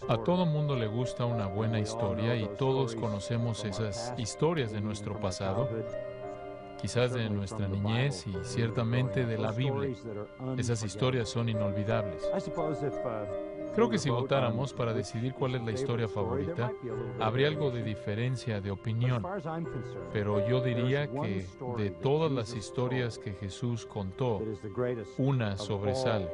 A todo mundo le gusta una buena historia y todos conocemos esas historias de nuestro pasado, quizás de nuestra niñez y ciertamente de la Biblia. Esas historias son inolvidables. Creo que si votáramos para decidir cuál es la historia favorita, habría algo de diferencia de opinión. Pero yo diría que de todas las historias que Jesús contó, una sobresale.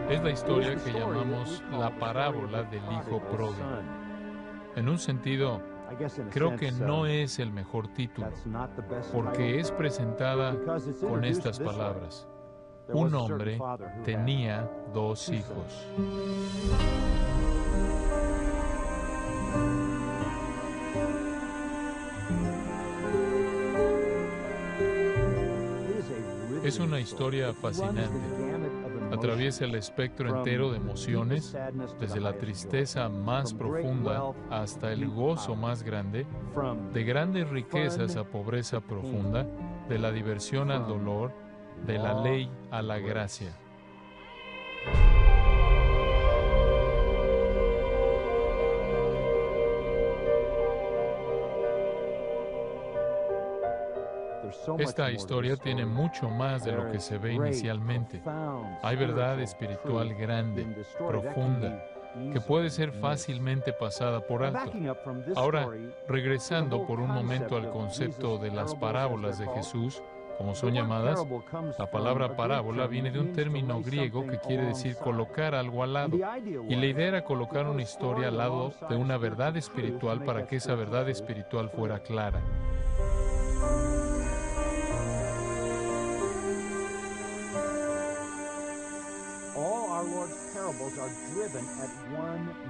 Es la historia que llamamos la parábola del hijo pródigo. En un sentido, creo que no es el mejor título, porque es presentada con estas palabras. Un hombre tenía dos hijos. Es una historia fascinante. Atraviesa el espectro entero de emociones, desde la tristeza más profunda hasta el gozo más grande, de grandes riquezas a pobreza profunda, de la diversión al dolor, de la ley a la gracia. Esta historia tiene mucho más de lo que se ve inicialmente. Hay verdad espiritual grande, profunda, que puede ser fácilmente pasada por alto. Ahora, regresando por un momento al concepto de las parábolas de Jesús, como son llamadas, la palabra parábola viene de un término griego que quiere decir colocar algo al lado. Y la idea era colocar una historia al lado de una verdad espiritual para que esa verdad espiritual fuera clara.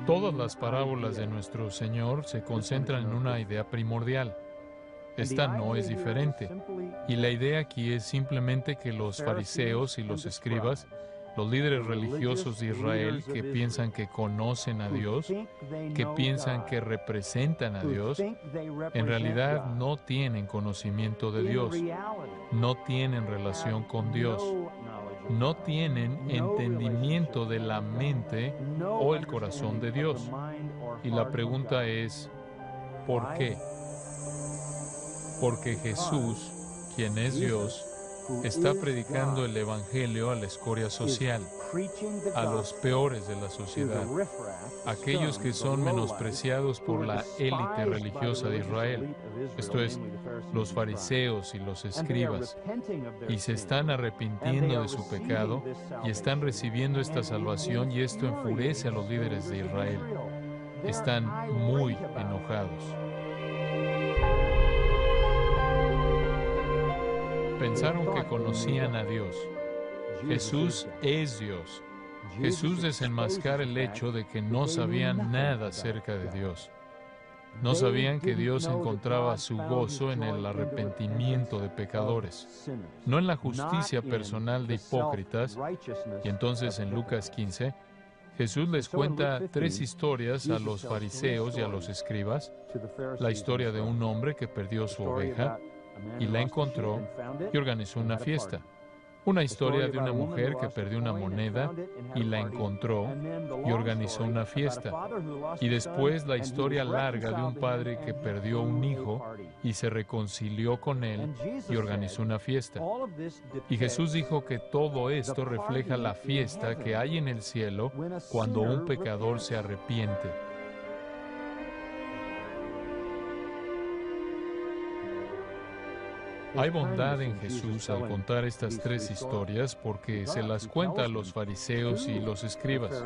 Todas las parábolas de nuestro Señor se concentran en una idea primordial. Esta no es diferente. Y la idea aquí es simplemente que los fariseos y los escribas, los líderes religiosos de Israel que piensan que conocen a Dios, que piensan que representan a Dios, en realidad no tienen conocimiento de Dios, no tienen relación con Dios, no tienen entendimiento de la mente o el corazón de Dios. Y la pregunta es, ¿por qué? Porque Jesús, quien es Dios, está predicando el Evangelio a la escoria social, a los peores de la sociedad, aquellos que son menospreciados por la élite religiosa de Israel, esto es, los fariseos y los escribas, y se están arrepintiendo de su pecado y están recibiendo esta salvación, y esto enfurece a los líderes de Israel. Están muy enojados. Pensaron que conocían a Dios. Jesús es Dios. Jesús desenmascara el hecho de que no sabían nada acerca de Dios. No sabían que Dios encontraba su gozo en el arrepentimiento de pecadores, no en la justicia personal de hipócritas. Y entonces en Lucas 15, Jesús les cuenta tres historias a los fariseos y a los escribas. La historia de un hombre que perdió su oveja y la encontró y organizó una fiesta. Una historia de una mujer que perdió una moneda y la encontró y organizó una fiesta. Y después la historia larga de un padre que perdió un hijo y se reconcilió con él y organizó una fiesta. Y Jesús dijo que todo esto refleja la fiesta que hay en el cielo cuando un pecador se arrepiente. Hay bondad en Jesús al contar estas tres historias porque se las cuenta a los fariseos y los escribas,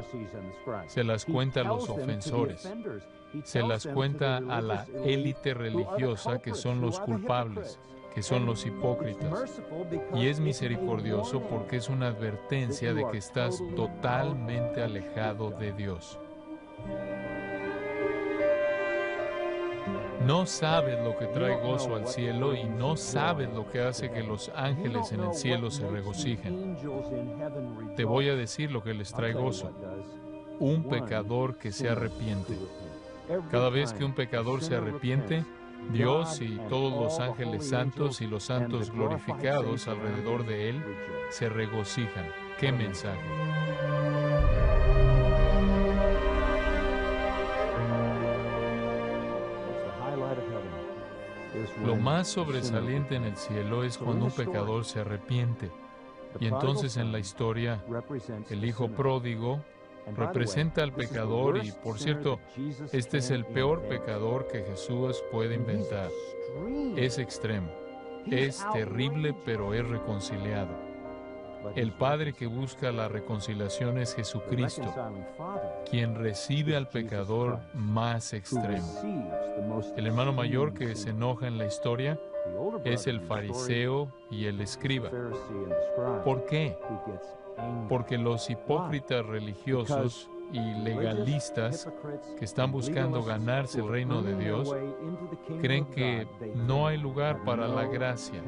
se las cuenta a los ofensores, se las cuenta a la élite religiosa que son los culpables, que son los hipócritas. Y es misericordioso porque es una advertencia de que estás totalmente alejado de Dios. No sabes lo que trae gozo al cielo y no sabes lo que hace que los ángeles en el cielo se regocijen. Te voy a decir lo que les trae gozo. Un pecador que se arrepiente. Cada vez que un pecador se arrepiente, Dios y todos los ángeles santos y los santos glorificados alrededor de Él se regocijan. ¡Qué mensaje! Lo más sobresaliente en el cielo es cuando un pecador se arrepiente. Y entonces en la historia, el hijo pródigo representa al pecador y, por cierto, este es el peor pecador que Jesús puede inventar. Es extremo, es terrible, pero es reconciliado. El Padre que busca la reconciliación es Jesucristo, quien recibe al pecador más extremo. El hermano mayor que se enoja en la historia es el fariseo y el escriba. ¿Por qué? Porque los hipócritas religiosos y legalistas que están buscando ganarse el reino de Dios creen que no hay lugar para la gracia,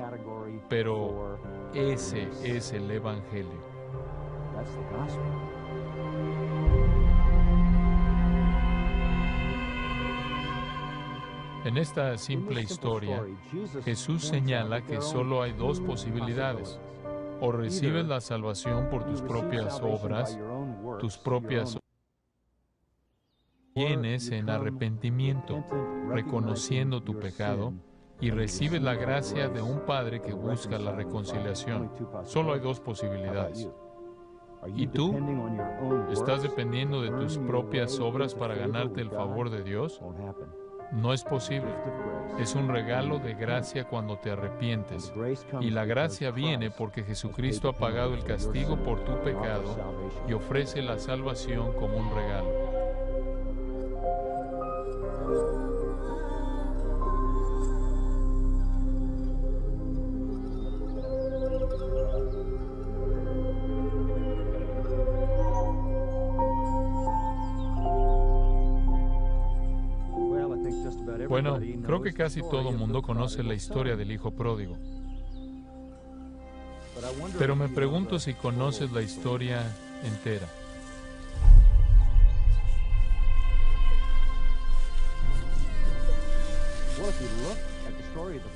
pero ese es el Evangelio. En esta simple historia, Jesús señala que solo hay dos posibilidades. O recibes la salvación por tus propias obras, vienes en arrepentimiento, reconociendo tu pecado, y recibes la gracia de un Padre que busca la reconciliación. Solo hay dos posibilidades. ¿Y tú? ¿Estás dependiendo de tus propias obras para ganarte el favor de Dios? No es posible. Es un regalo de gracia cuando te arrepientes. Y la gracia viene porque Jesucristo ha pagado el castigo por tu pecado y ofrece la salvación como un regalo. Bueno, creo que casi todo el mundo conoce la historia del hijo pródigo. Pero me pregunto si conoces la historia entera.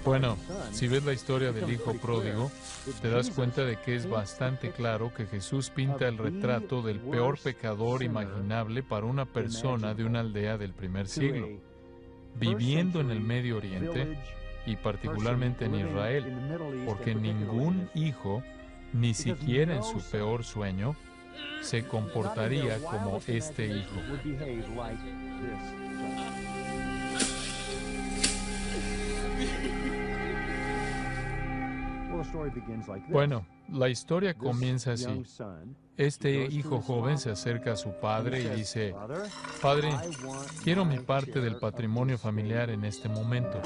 Bueno, si ves la historia del hijo pródigo, te das cuenta de que es bastante claro que Jesús pinta el retrato del peor pecador imaginable para una persona de una aldea del primer siglo, viviendo en el Medio Oriente y particularmente en Israel, porque ningún hijo, ni siquiera en su peor sueño, se comportaría como este hijo. Bueno, la historia comienza así. Este hijo joven se acerca a su padre y dice: «Padre, quiero mi parte del patrimonio familiar en este momento».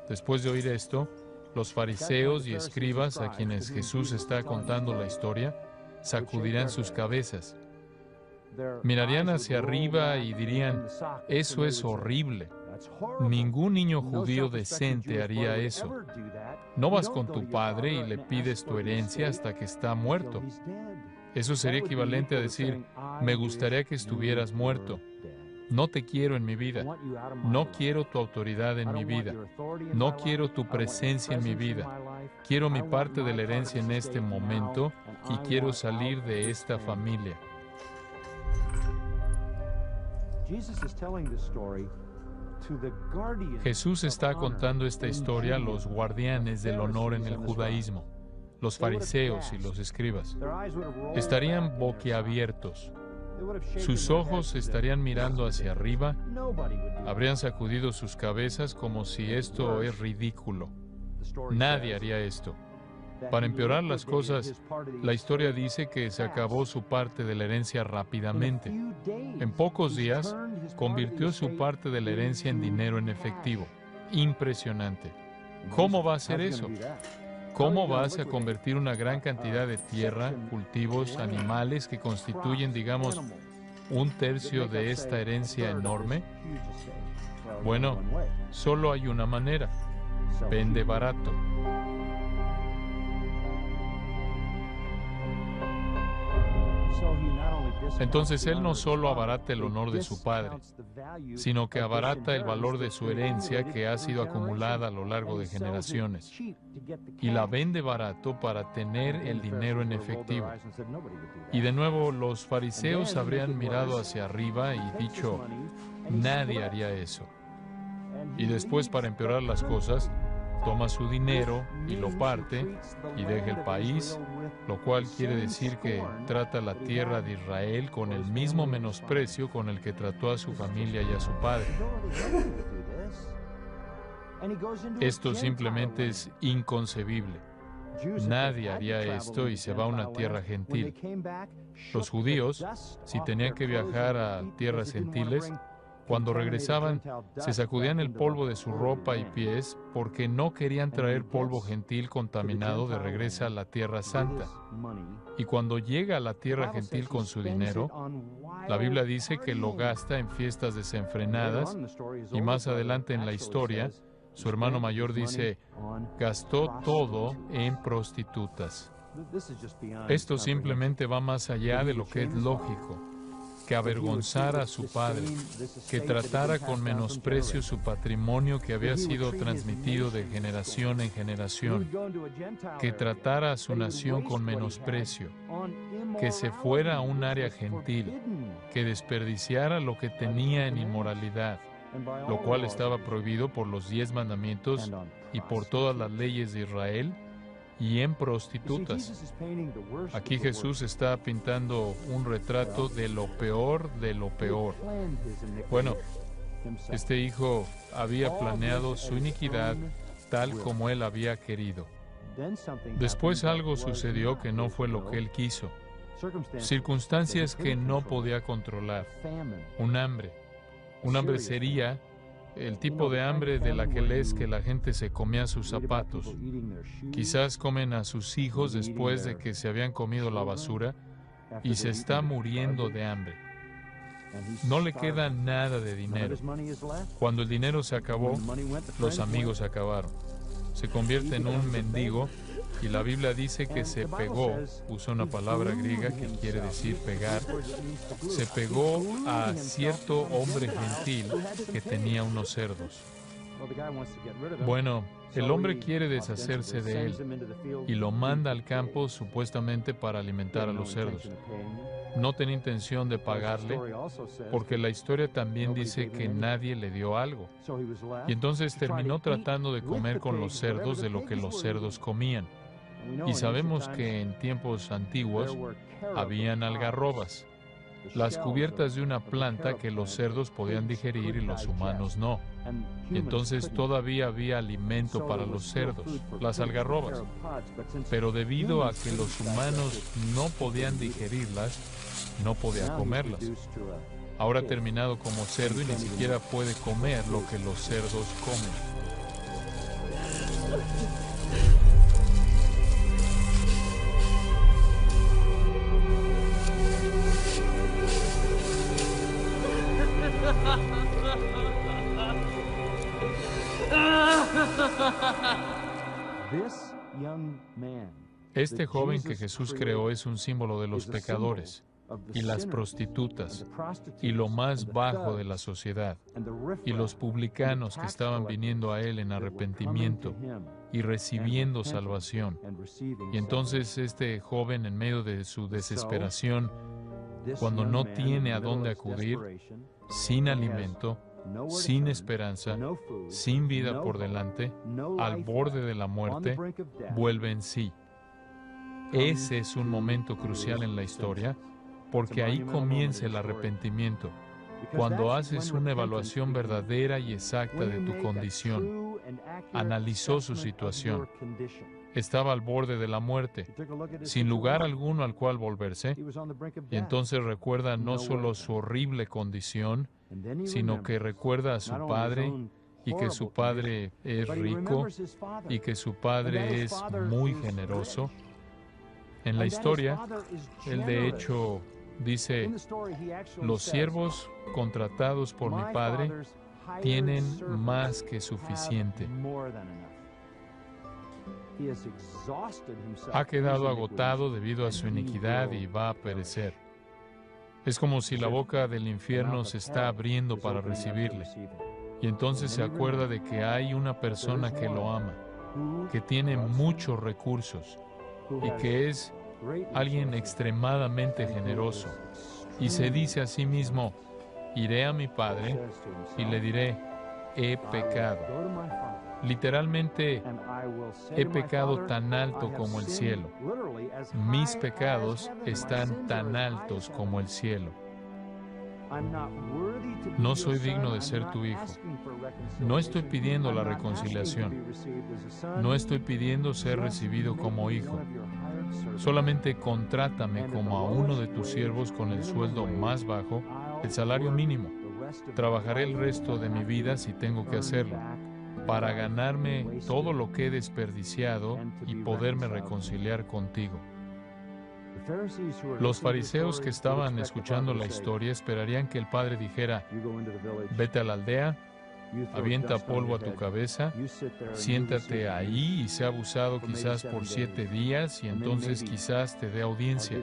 Después de oír esto, los fariseos y escribas a quienes Jesús está contando la historia sacudirán sus cabezas. Mirarían hacia arriba y dirían: «Eso es horrible. Ningún niño judío decente haría eso. No vas con tu padre y le pides tu herencia hasta que está muerto». Eso sería equivalente a decir: «Me gustaría que estuvieras muerto. No te quiero en mi vida. No quiero tu autoridad en mi vida. No quiero tu presencia en mi vida. Quiero mi parte de la herencia en este momento y quiero salir de esta familia». Jesús está contando esta historia a los guardianes del honor en el judaísmo, los fariseos y los escribas. Estarían boquiabiertos. Sus ojos estarían mirando hacia arriba, habrían sacudido sus cabezas como si esto es ridículo. Nadie haría esto. Para empeorar las cosas, la historia dice que se acabó su parte de la herencia rápidamente. En pocos días, convirtió su parte de la herencia en dinero en efectivo. Impresionante. ¿Cómo va a hacer eso? ¿Cómo vas a convertir una gran cantidad de tierra, cultivos, animales que constituyen, digamos, un tercio de esta herencia enorme? Bueno, solo hay una manera. Vende barato. Entonces Él no solo abarata el honor de su Padre, sino que abarata el valor de su herencia que ha sido acumulada a lo largo de generaciones, y la vende barato para tener el dinero en efectivo. Y de nuevo los fariseos habrían mirado hacia arriba y dicho, nadie haría eso. Y después, para empeorar las cosas, toma su dinero y lo parte y deja el país, lo cual quiere decir que trata la tierra de Israel con el mismo menosprecio con el que trató a su familia y a su padre. Esto simplemente es inconcebible. Nadie haría esto y se va a una tierra gentil. Los judíos, si tenían que viajar a tierras gentiles, cuando regresaban, se sacudían el polvo de su ropa y pies porque no querían traer polvo gentil contaminado de regreso a la tierra santa. Y cuando llega a la tierra gentil con su dinero, la Biblia dice que lo gasta en fiestas desenfrenadas, y más adelante en la historia, su hermano mayor dice, gastó todo en prostitutas. Esto simplemente va más allá de lo que es lógico. Que avergonzara a su padre, que tratara con menosprecio su patrimonio que había sido transmitido de generación en generación, que tratara a su nación con menosprecio, que se fuera a un área gentil, que desperdiciara lo que tenía en inmoralidad, lo cual estaba prohibido por los 10 mandamientos y por todas las leyes de Israel, y en prostitutas. Aquí Jesús está pintando un retrato de lo peor de lo peor. Bueno, este hijo había planeado su iniquidad tal como él había querido. Después algo sucedió que no fue lo que él quiso. Circunstancias que no podía controlar. Un hambre. Un hambre sería el tipo de hambre de la que lees que la gente se comía sus zapatos. Quizás comen a sus hijos después de que se habían comido la basura y se está muriendo de hambre. No le queda nada de dinero. Cuando el dinero se acabó, los amigos se acabaron. Se convierte en un mendigo y la Biblia dice que se pegó, usa una palabra griega que quiere decir pegar, se pegó a cierto hombre gentil que tenía unos cerdos. Bueno, el hombre quiere deshacerse de él y lo manda al campo supuestamente para alimentar a los cerdos. No tenía intención de pagarle, porque la historia también dice que nadie le dio algo. Y entonces terminó tratando de comer con los cerdos de lo que los cerdos comían. Y sabemos que en tiempos antiguos habían algarrobas, las cubiertas de una planta que los cerdos podían digerir y los humanos no. Y entonces todavía había alimento para los cerdos, las algarrobas. Pero debido a que los humanos no podían digerirlas, no podía comerlas. Ahora ha terminado como cerdo y ni siquiera puede comer lo que los cerdos comen. Este joven que Jesús creó es un símbolo de los pecadores y las prostitutas y lo más bajo de la sociedad y los publicanos que estaban viniendo a él en arrepentimiento y recibiendo salvación. Y entonces este joven, en medio de su desesperación, cuando no tiene a dónde acudir, sin alimento, sin esperanza, sin vida por delante, al borde de la muerte, vuelve en sí. Ese es un momento crucial en la historia, porque ahí comienza el arrepentimiento, cuando haces una evaluación verdadera y exacta de tu condición. Analizó su situación. Estaba al borde de la muerte, sin lugar alguno al cual volverse, y entonces recuerda no solo su horrible condición, sino que recuerda a su padre, y que su padre es rico, y que su padre es muy generoso. En la historia, él de hecho dice, los siervos contratados por mi padre tienen más que suficiente. Ha quedado agotado debido a su iniquidad y va a perecer. Es como si la boca del infierno se está abriendo para recibirle. Y entonces se acuerda de que hay una persona que lo ama, que tiene muchos recursos y que es alguien extremadamente generoso. Y se dice a sí mismo, iré a mi Padre y le diré, he pecado. Literalmente, he pecado tan alto como el cielo. Mis pecados están tan altos como el cielo. No soy digno de ser tu hijo. No estoy pidiendo la reconciliación. No estoy pidiendo ser recibido como hijo. Solamente contrátame como a uno de tus siervos con el sueldo más bajo, el salario mínimo. Trabajaré el resto de mi vida si tengo que hacerlo, para ganarme todo lo que he desperdiciado y poderme reconciliar contigo. Los fariseos que estaban escuchando la historia esperarían que el padre dijera, vete a la aldea, avienta polvo a tu cabeza, siéntate ahí y sea abusado quizás por 7 días y entonces quizás te dé audiencia.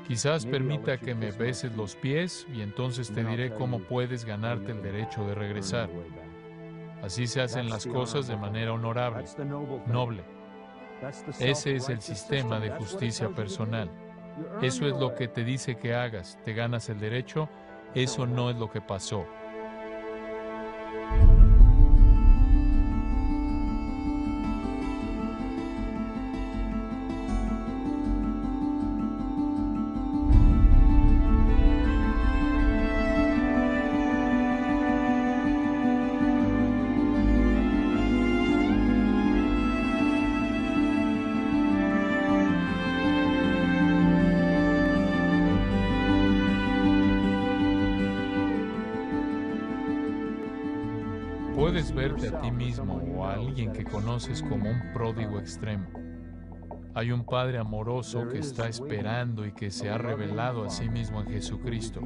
Quizás permita que me beses los pies y entonces te diré cómo puedes ganarte el derecho de regresar. Así se hacen las cosas de manera honorable, noble. Ese es el sistema de justicia personal. Eso es lo que te dice que hagas. ¿Te ganas el derecho? Eso no es lo que pasó. Puedes verte a ti mismo o a alguien que conoces como un pródigo extremo. Hay un Padre amoroso que está esperando y que se ha revelado a sí mismo en Jesucristo,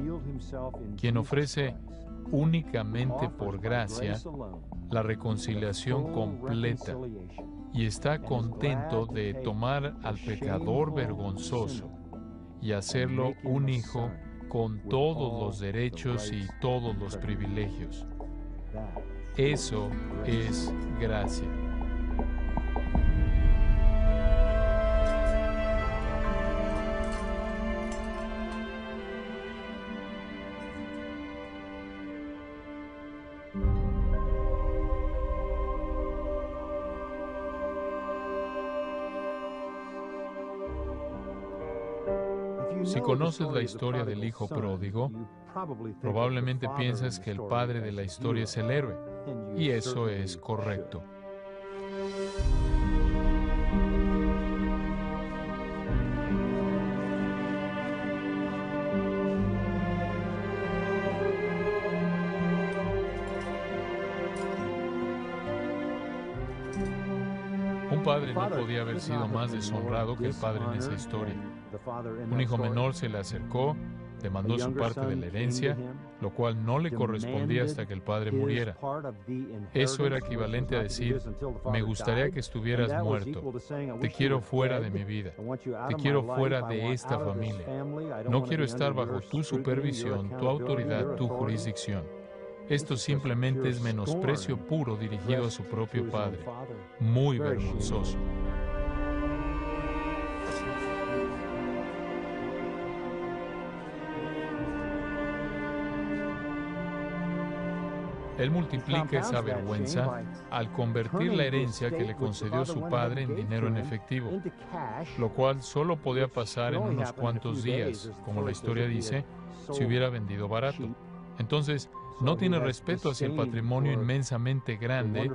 quien ofrece únicamente por gracia la reconciliación completa y está contento de tomar al pecador vergonzoso y hacerlo un hijo con todos los derechos y todos los privilegios. Eso es gracia. Si conoces la historia del hijo pródigo, probablemente piensas que el padre de la historia es el héroe, y eso es correcto. Un padre no podía haber sido más deshonrado que el padre en esa historia. Un hijo menor se le acercó, demandó su parte de la herencia, lo cual no le correspondía hasta que el padre muriera. Eso era equivalente a decir, me gustaría que estuvieras muerto, te quiero fuera de mi vida, te quiero fuera de esta familia, no quiero estar bajo tu supervisión, tu autoridad, tu jurisdicción. Esto simplemente es menosprecio puro dirigido a su propio padre, muy vergonzoso. Él multiplica esa vergüenza al convertir la herencia que le concedió su padre en dinero en efectivo, lo cual solo podía pasar en unos cuantos días, como la historia dice, si hubiera vendido barato. Entonces, no tiene respeto hacia el patrimonio inmensamente grande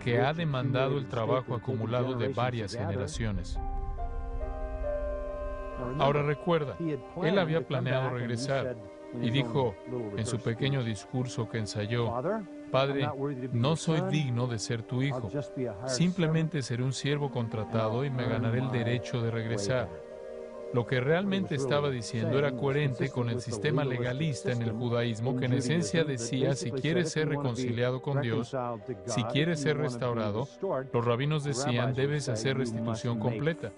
que ha demandado el trabajo acumulado de varias generaciones. Ahora recuerda, él había planeado regresar y dijo en su pequeño discurso que ensayó, Padre, no soy digno de ser tu hijo, simplemente seré un siervo contratado y me ganaré el derecho de regresar. Lo que realmente estaba diciendo era coherente con el sistema legalista en el judaísmo, que en esencia decía: si quieres ser reconciliado con Dios, si quieres ser restaurado, los rabinos decían: debes hacer restitución completa.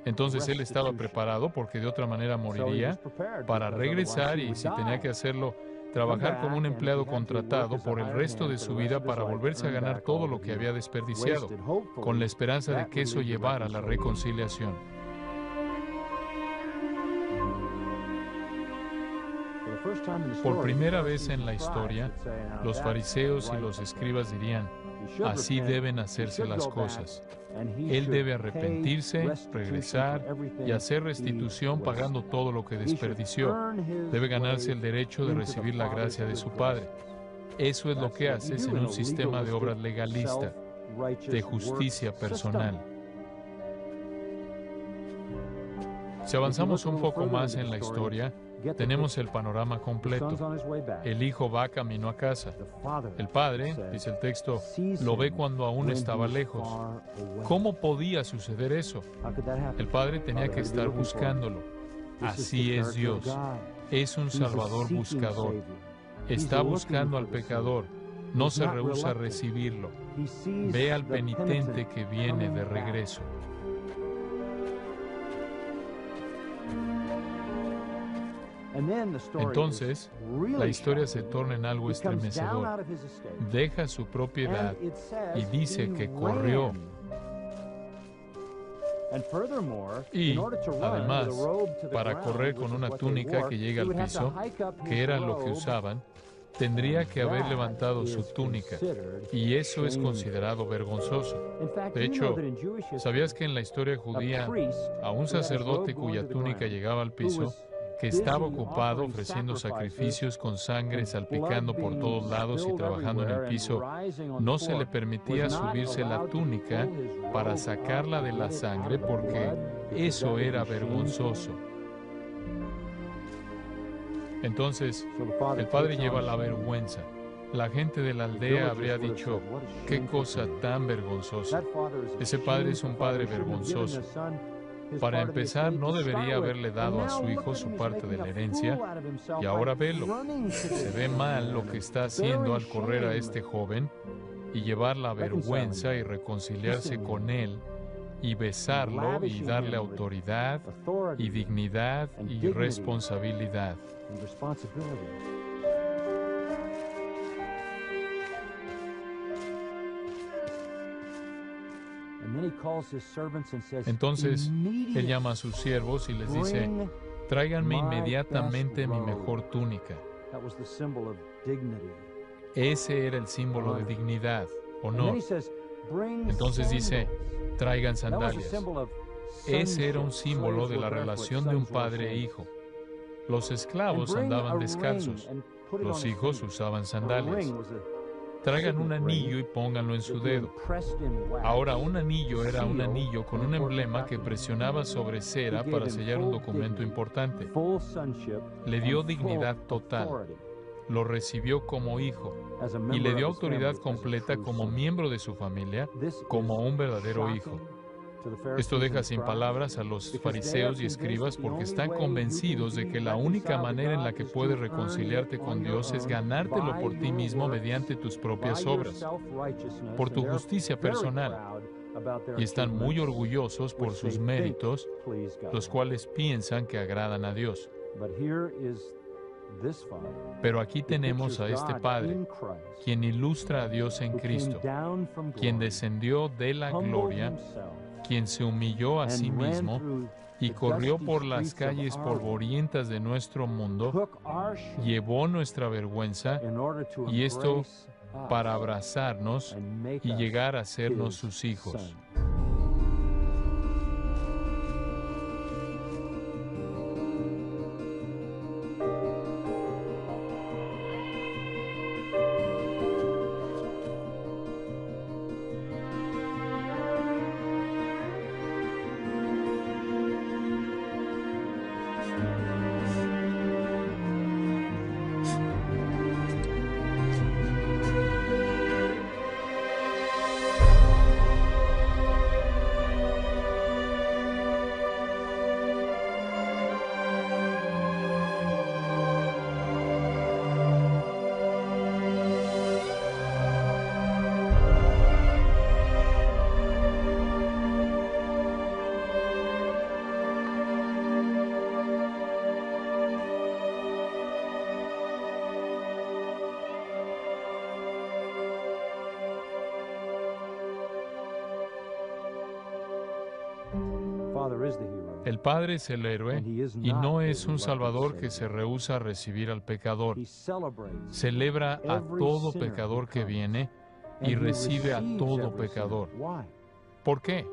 Entonces él estaba preparado, porque de otra manera moriría, para regresar, y si tenía que hacerlo, trabajar como un empleado contratado por el resto de su vida para volverse a ganar todo lo que había desperdiciado, con la esperanza de que eso llevara a la reconciliación. Por primera vez en la historia, los fariseos y los escribas dirían: así deben hacerse las cosas. Él debe arrepentirse, regresar y hacer restitución pagando todo lo que desperdició. Debe ganarse el derecho de recibir la gracia de su Padre. Eso es lo que haces en un sistema de obras legalista, de justicia personal. Si avanzamos un poco más en la historia, tenemos el panorama completo. El hijo va camino a casa. El padre, dice el texto, lo ve cuando aún estaba lejos. ¿Cómo podía suceder eso? El padre tenía que estar buscándolo. Así es Dios. Es un Salvador buscador. Está buscando al pecador. No se rehúsa a recibirlo. Ve al penitente que viene de regreso. Entonces, la historia se torna en algo estremecedor. Deja su propiedad y dice que corrió. Y, además, para correr con una túnica que llega al piso, que era lo que usaban, tendría que haber levantado su túnica, y eso es considerado vergonzoso. De hecho, ¿sabías que en la historia judía, a un sacerdote cuya túnica llegaba al piso, que estaba ocupado ofreciendo sacrificios con sangre salpicando por todos lados y trabajando en el piso, no se le permitía subirse la túnica para sacarla de la sangre, porque eso era vergonzoso? Entonces, el padre lleva la vergüenza. La gente de la aldea habría dicho: ¡qué cosa tan vergonzosa! Ese padre es un padre vergonzoso. Para empezar, no debería haberle dado a su hijo su parte de la herencia, y ahora velo. Se ve mal lo que está haciendo al correr a este joven y llevar la vergüenza y reconciliarse con él y besarlo y darle autoridad y dignidad y responsabilidad. Entonces, él llama a sus siervos y les dice: tráiganme inmediatamente mi mejor túnica. Ese era el símbolo de dignidad, honor. Entonces dice: traigan sandalias. Ese era un símbolo de la relación de un padre e hijo. Los esclavos andaban descalzos, los hijos usaban sandalias. Traigan un anillo y pónganlo en su dedo. Ahora, un anillo era un anillo con un emblema que presionaba sobre cera para sellar un documento importante. Le dio dignidad total. Lo recibió como hijo y le dio autoridad completa como miembro de su familia, como un verdadero hijo. Esto deja sin palabras a los fariseos y escribas, porque están convencidos de que la única manera en la que puedes reconciliarte con Dios es ganártelo por ti mismo mediante tus propias obras, por tu justicia personal. Y están muy orgullosos por sus méritos, los cuales piensan que agradan a Dios. Pero aquí tenemos a este Padre, quien ilustra a Dios en Cristo, quien descendió de la gloria, quien se humilló a sí mismo y corrió por las calles polvorientas de nuestro mundo, llevó nuestra vergüenza, y esto para abrazarnos y llegar a sernos sus hijos. El Padre es el héroe y no es un Salvador que se rehúsa a recibir al pecador. Celebra a todo pecador que viene y recibe a todo pecador. ¿Por qué?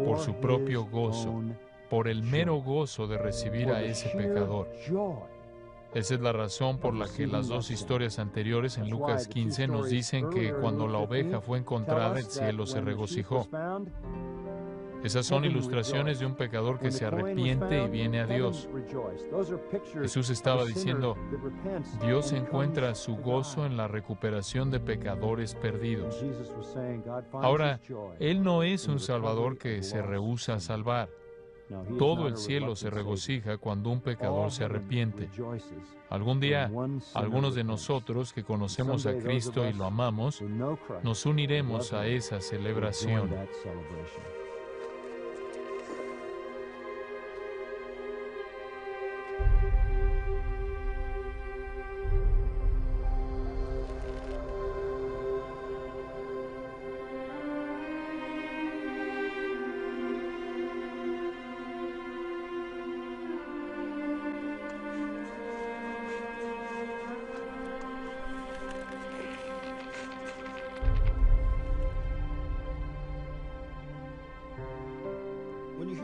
Por su propio gozo, por el mero gozo de recibir a ese pecador. Esa es la razón por la que las dos historias anteriores en Lucas 15 nos dicen que cuando la oveja fue encontrada, el cielo se regocijó. Esas son ilustraciones de un pecador que se arrepiente y viene a Dios. Jesús estaba diciendo, Dios encuentra su gozo en la recuperación de pecadores perdidos. Ahora, Él no es un Salvador que se rehúsa a salvar. Todo el cielo se regocija cuando un pecador se arrepiente. Algún día, algunos de nosotros que conocemos a Cristo y lo amamos, nos uniremos a esa celebración.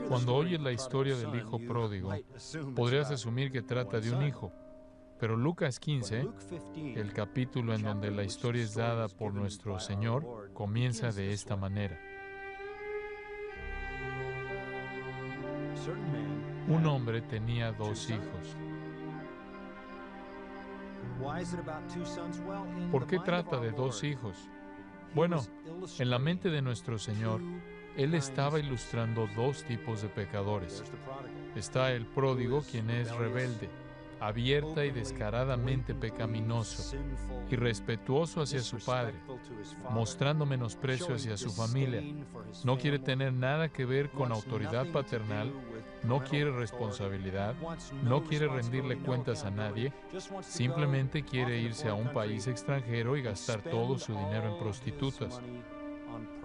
Cuando oyes la historia del hijo pródigo, podrías asumir que trata de un hijo. Pero Lucas 15, el capítulo en donde la historia es dada por nuestro Señor, comienza de esta manera. Un hombre tenía 2 hijos. ¿Por qué trata de 2 hijos? Bueno, en la mente de nuestro Señor, Él estaba ilustrando 2 tipos de pecadores. Está el pródigo, quien es rebelde, abierta y descaradamente pecaminoso, irrespetuoso hacia su padre, mostrando menosprecio hacia su familia. No quiere tener nada que ver con autoridad paternal, no quiere responsabilidad, no quiere rendirle cuentas a nadie, simplemente quiere irse a un país extranjero y gastar todo su dinero en prostitutas.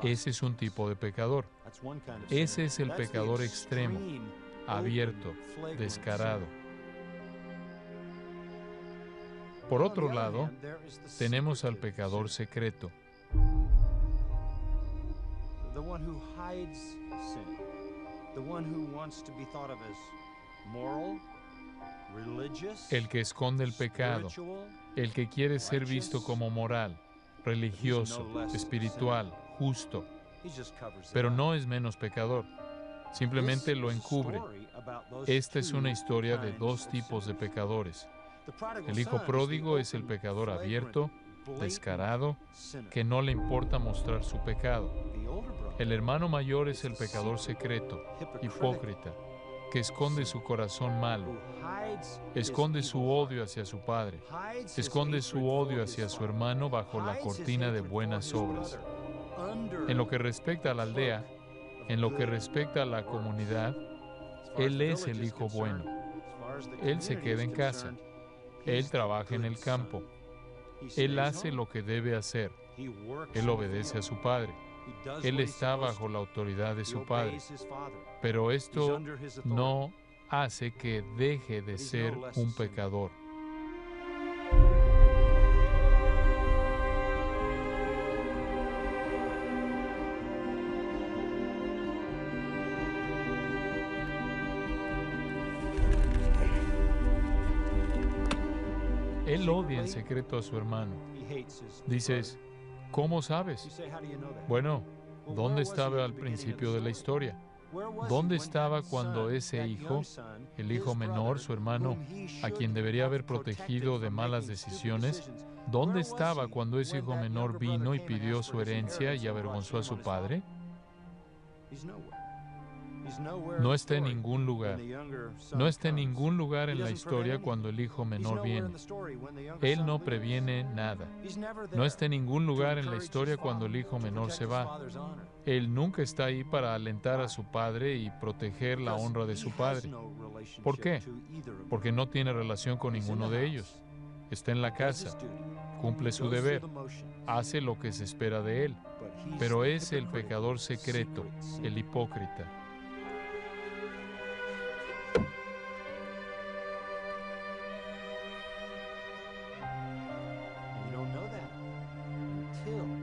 Ese es un tipo de pecador. Ese es el pecador extremo, abierto, descarado. Por otro lado, tenemos al pecador secreto. El que esconde el pecado, el que quiere ser visto como moral, religioso, espiritual, justo, pero no es menos pecador, simplemente lo encubre. Esta es una historia de 2 tipos de pecadores. El hijo pródigo es el pecador abierto, descarado, que no le importa mostrar su pecado. El hermano mayor es el pecador secreto, hipócrita, que esconde su corazón malo, esconde su odio hacia su padre, esconde su odio hacia su hermano bajo la cortina de buenas obras. En lo que respecta a la aldea, en lo que respecta a la comunidad, él es el hijo bueno. Él se queda en casa. Él trabaja en el campo. Él hace lo que debe hacer. Él obedece a su padre. Él está bajo la autoridad de su padre. Pero esto no hace que deje de ser un pecador. Él odia en secreto a su hermano. Dices, ¿cómo sabes? Bueno, ¿dónde estaba al principio de la historia? ¿Dónde estaba cuando ese hijo, el hijo menor, su hermano, a quien debería haber protegido de malas decisiones, dónde estaba cuando ese hijo menor vino y pidió su herencia y avergonzó a su padre? No está en ningún lugar. No está en ningún lugar en la historia cuando el hijo menor viene. Él no previene nada. No está en ningún lugar en la historia cuando el hijo menor se va. Él nunca está ahí para alentar a su padre y proteger la honra de su padre. ¿Por qué? Porque no tiene relación con ninguno de ellos. Está en la casa, cumple su deber, hace lo que se espera de él, pero es el pecador secreto, el hipócrita.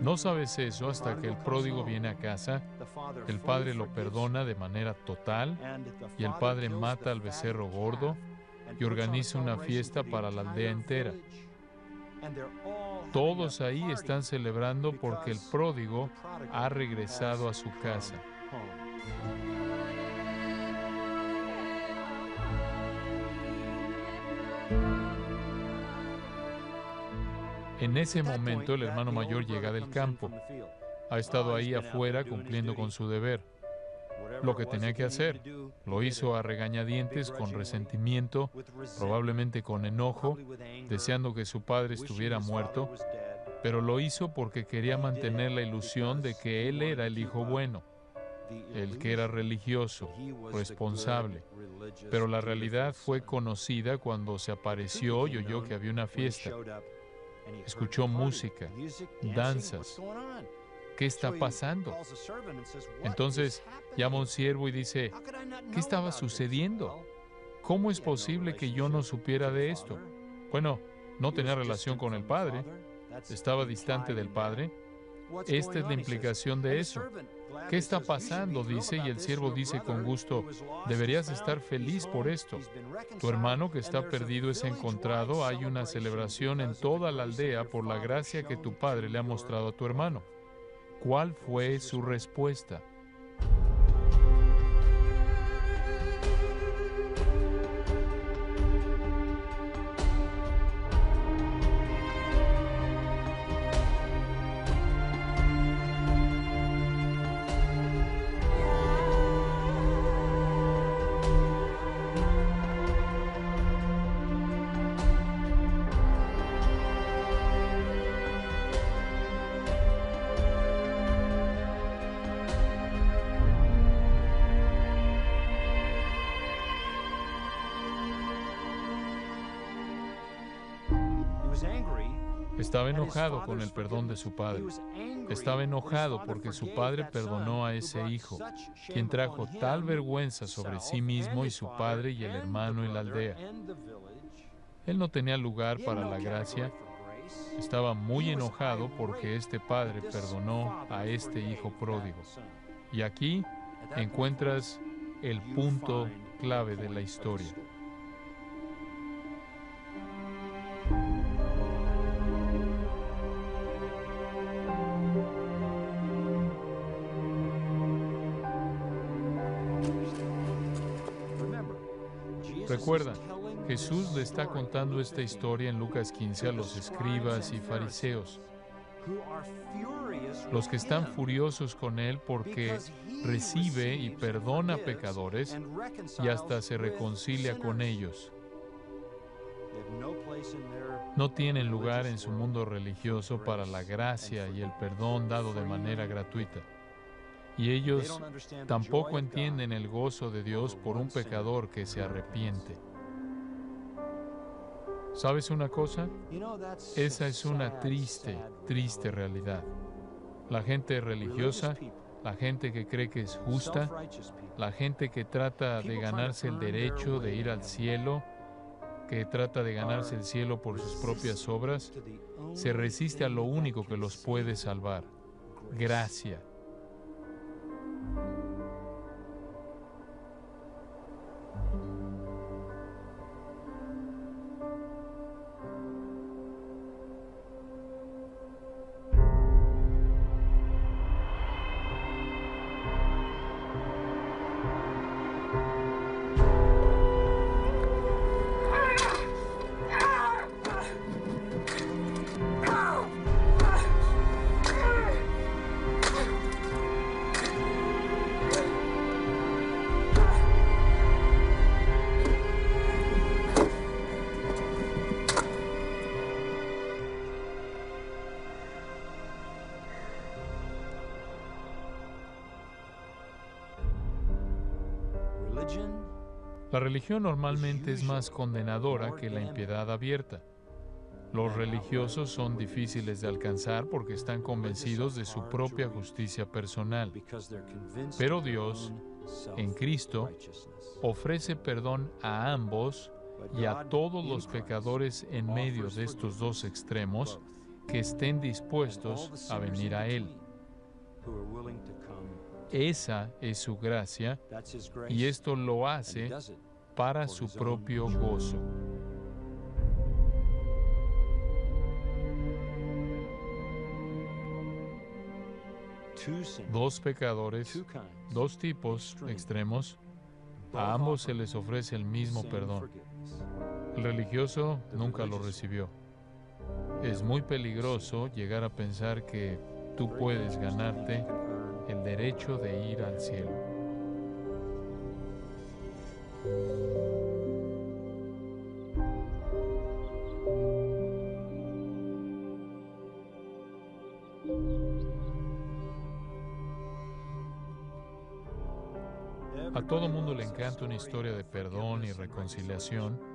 No sabes eso hasta que el pródigo viene a casa, el padre lo perdona de manera total y el padre mata al becerro gordo y organiza una fiesta para la aldea entera. Todos ahí están celebrando porque el pródigo ha regresado a su casa. En ese momento el hermano mayor llega del campo. Ha estado ahí afuera cumpliendo con su deber. Lo que tenía que hacer. Lo hizo a regañadientes, con resentimiento, probablemente con enojo, deseando que su padre estuviera muerto, pero lo hizo porque quería mantener la ilusión de que él era el hijo bueno, el que era religioso, responsable. Pero la realidad fue conocida cuando se apareció y oyó que había una fiesta. Escuchó música, danzas. ¿Qué está pasando? Entonces llama a un siervo y dice, ¿qué estaba sucediendo? ¿Cómo es posible que yo no supiera de esto? Bueno, no tenía relación con el padre, estaba distante del padre. Esta es la implicación de eso. ¿Qué está pasando? Dice, y el siervo dice con gusto, deberías estar feliz por esto. Tu hermano que está perdido es encontrado. Hay una celebración en toda la aldea por la gracia que tu padre le ha mostrado a tu hermano. ¿Cuál fue su respuesta? Estaba enojado con el perdón de su padre. Estaba enojado porque su padre perdonó a ese hijo, quien trajo tal vergüenza sobre sí mismo y su padre y el hermano en la aldea. Él no tenía lugar para la gracia. Estaba muy enojado porque este padre perdonó a este hijo pródigo. Y aquí encuentras el punto clave de la historia. Recuerda, Jesús le está contando esta historia en Lucas 15 a los escribas y fariseos, los que están furiosos con él porque recibe y perdona pecadores y hasta se reconcilia con ellos. No tienen lugar en su mundo religioso para la gracia y el perdón dado de manera gratuita. Y ellos tampoco entienden el gozo de Dios por un pecador que se arrepiente. ¿Sabes una cosa? Esa es una triste, triste realidad. La gente religiosa, la gente que cree que es justa, la gente que trata de ganarse el derecho de ir al cielo, que trata de ganarse el cielo por sus propias obras, se resiste a lo único que los puede salvar: gracia. La religión normalmente es más condenadora que la impiedad abierta. Los religiosos son difíciles de alcanzar porque están convencidos de su propia justicia personal. Pero Dios, en Cristo, ofrece perdón a ambos y a todos los pecadores en medio de estos dos extremos que estén dispuestos a venir a Él. Esa es su gracia, y esto lo hace para su propio gozo. Dos pecadores, dos tipos extremos, a ambos se les ofrece el mismo perdón. El religioso nunca lo recibió. Es muy peligroso llegar a pensar que tú puedes ganarte el derecho de ir al cielo. A todo mundo le encanta una historia de perdón y reconciliación,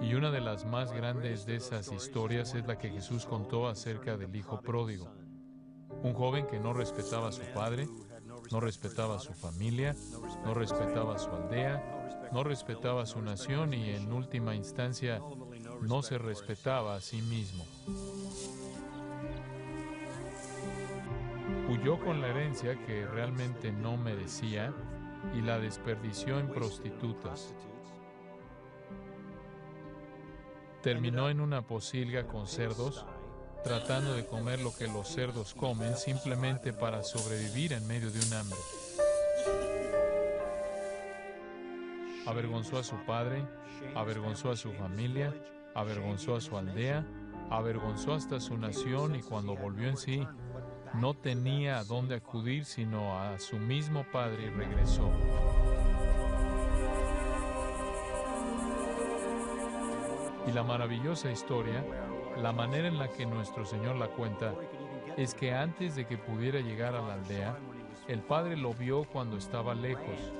y una de las más grandes de esas historias es la que Jesús contó acerca del hijo pródigo. Un joven que no respetaba a su padre, no respetaba a su familia, no respetaba a su aldea, no respetaba a su nación y en última instancia no se respetaba a sí mismo. Huyó con la herencia que realmente no merecía y la desperdició en prostitutas. Terminó en una pocilga con cerdos, tratando de comer lo que los cerdos comen simplemente para sobrevivir en medio de un hambre. Avergonzó a su padre, avergonzó a su familia, avergonzó a su aldea, avergonzó hasta su nación, y cuando volvió en sí, no tenía a dónde acudir sino a su mismo padre, y regresó. Y la maravillosa historia, la manera en la que nuestro Señor la cuenta, es que antes de que pudiera llegar a la aldea, el padre lo vio cuando estaba lejos.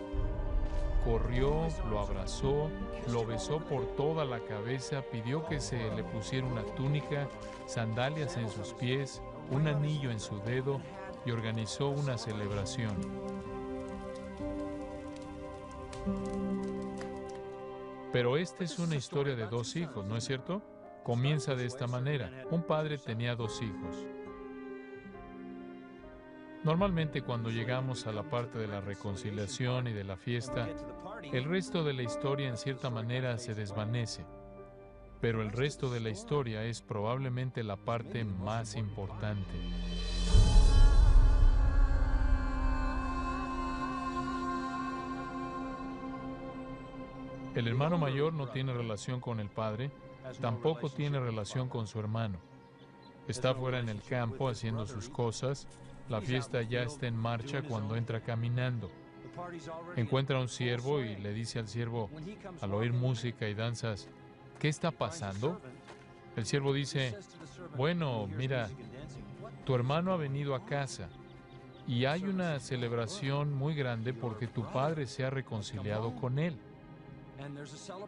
Corrió, lo abrazó, lo besó por toda la cabeza, pidió que se le pusiera una túnica, sandalias en sus pies, un anillo en su dedo, y organizó una celebración. Pero esta es una historia de dos hijos, ¿no es cierto? Comienza de esta manera. Un padre tenía dos hijos. Normalmente cuando llegamos a la parte de la reconciliación y de la fiesta, el resto de la historia en cierta manera se desvanece. Pero el resto de la historia es probablemente la parte más importante. El hermano mayor no tiene relación con el padre, tampoco tiene relación con su hermano. Está fuera en el campo haciendo sus cosas, la fiesta ya está en marcha cuando entra caminando. Encuentra a un siervo y le dice al siervo, al oír música y danzas, ¿qué está pasando? El siervo dice, bueno, mira, tu hermano ha venido a casa y hay una celebración muy grande porque tu padre se ha reconciliado con él.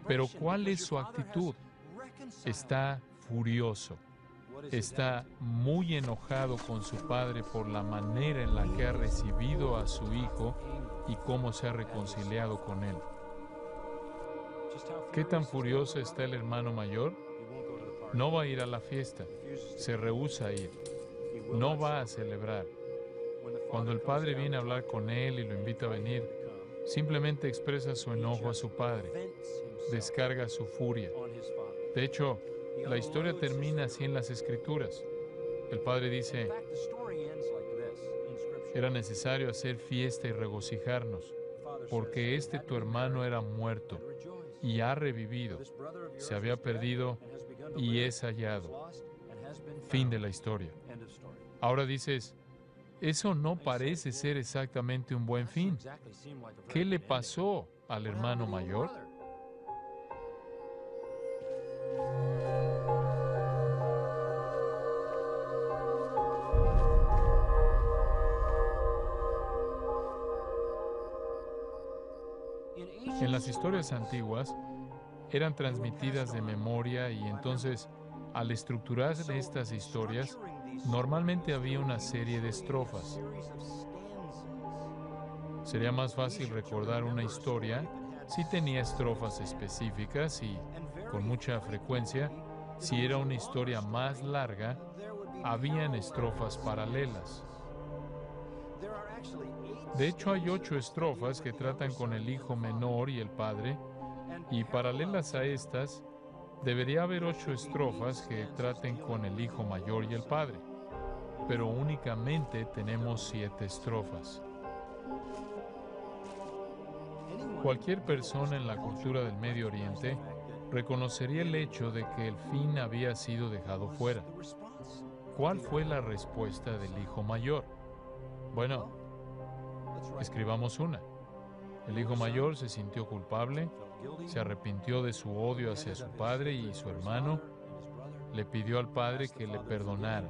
Pero ¿cuál es su actitud? Está furioso. Está muy enojado con su padre por la manera en la que ha recibido a su hijo y cómo se ha reconciliado con él. ¿Qué tan furioso está el hermano mayor? No va a ir a la fiesta, se rehúsa a ir, no va a celebrar. Cuando el padre viene a hablar con él y lo invita a venir, simplemente expresa su enojo a su padre, descarga su furia. De hecho, la historia termina así en las Escrituras. El padre dice, era necesario hacer fiesta y regocijarnos, porque tu hermano era muerto y ha revivido, se había perdido y es hallado. Fin de la historia. Ahora dices, eso no parece ser exactamente un buen fin. ¿Qué le pasó al hermano mayor? En las historias antiguas eran transmitidas de memoria y entonces, al estructurar estas historias, normalmente había una serie de estrofas. Sería más fácil recordar una historia si tenía estrofas específicas y, con mucha frecuencia, si era una historia más larga, habían estrofas paralelas. De hecho, hay 8 estrofas que tratan con el hijo menor y el padre, y paralelas a estas, debería haber 8 estrofas que traten con el hijo mayor y el padre, pero únicamente tenemos 7 estrofas. Cualquier persona en la cultura del Medio Oriente reconocería el hecho de que el fin había sido dejado fuera. ¿Cuál fue la respuesta del hijo mayor? Bueno, escribamos una. El hijo mayor se sintió culpable, se arrepintió de su odio hacia su padre y su hermano, le pidió al padre que le perdonara.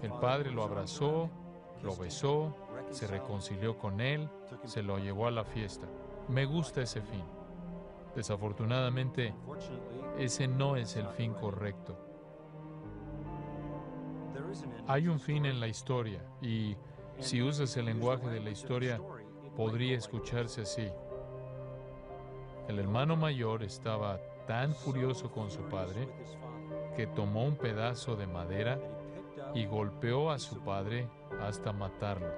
El padre lo abrazó, lo besó, se reconcilió con él, se lo llevó a la fiesta. Me gusta ese fin. Desafortunadamente, ese no es el fin correcto. Hay un fin en la historia y, si usas el lenguaje de la historia, podría escucharse así. El hermano mayor estaba tan furioso con su padre que tomó un pedazo de madera y golpeó a su padre hasta matarlo.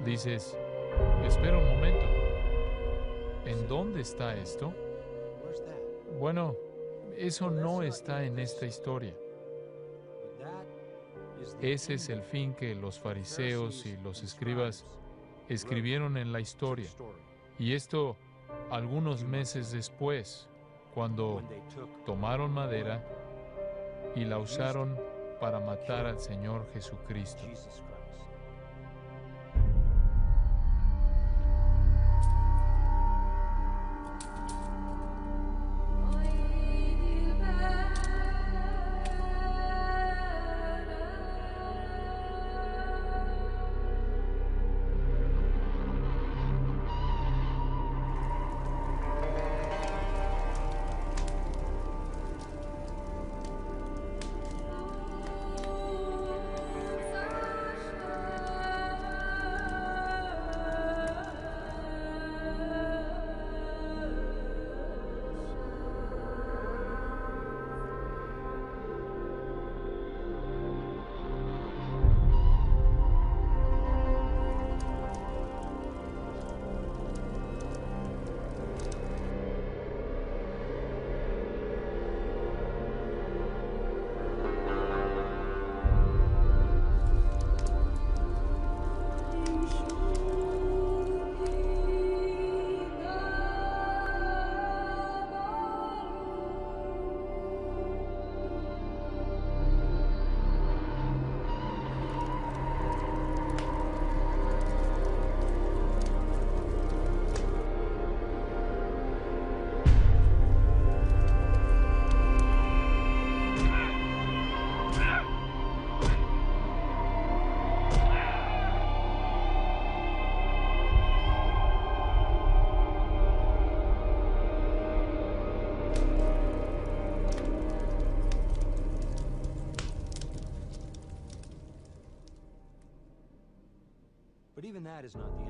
Dices, espera un momento. ¿En dónde está esto? Bueno, eso no está en esta historia. Ese es el fin que los fariseos y los escribas escribieron en la historia. Y esto algunos meses después, cuando tomaron madera y la usaron para matar al Señor Jesucristo.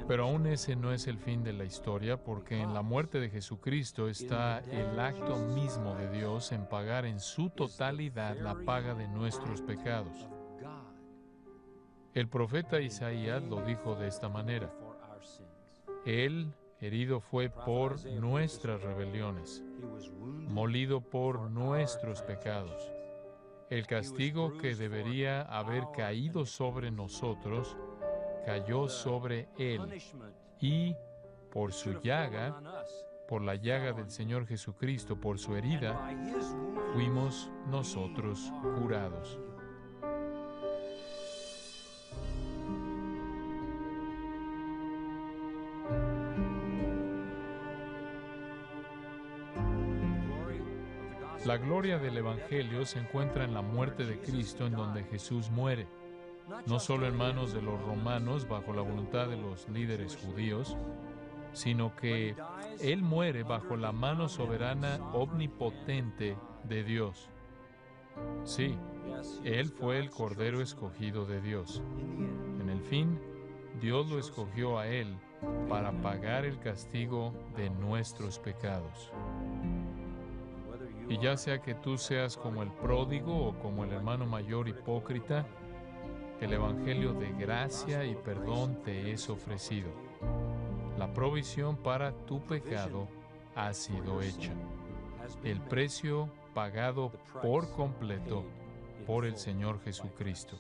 Pero aún ese no es el fin de la historia, porque en la muerte de Jesucristo está el acto mismo de Dios en pagar en su totalidad la paga de nuestros pecados. El profeta Isaías lo dijo de esta manera: Él herido fue por nuestras rebeliones, molido por nuestros pecados. El castigo que debería haber caído sobre nosotros cayó sobre Él, y por su llaga, por la llaga del Señor Jesucristo, por su herida, fuimos nosotros curados. La gloria del Evangelio se encuentra en la muerte de Cristo, en donde Jesús muere, no solo en manos de los romanos bajo la voluntad de los líderes judíos, sino que Él muere bajo la mano soberana omnipotente de Dios. Sí, Él fue el Cordero escogido de Dios. En el fin, Dios lo escogió a Él para pagar el castigo de nuestros pecados. Y ya sea que tú seas como el pródigo o como el hermano mayor hipócrita, el Evangelio de gracia y perdón te es ofrecido. La provisión para tu pecado ha sido hecha. El precio pagado por completo por el Señor Jesucristo.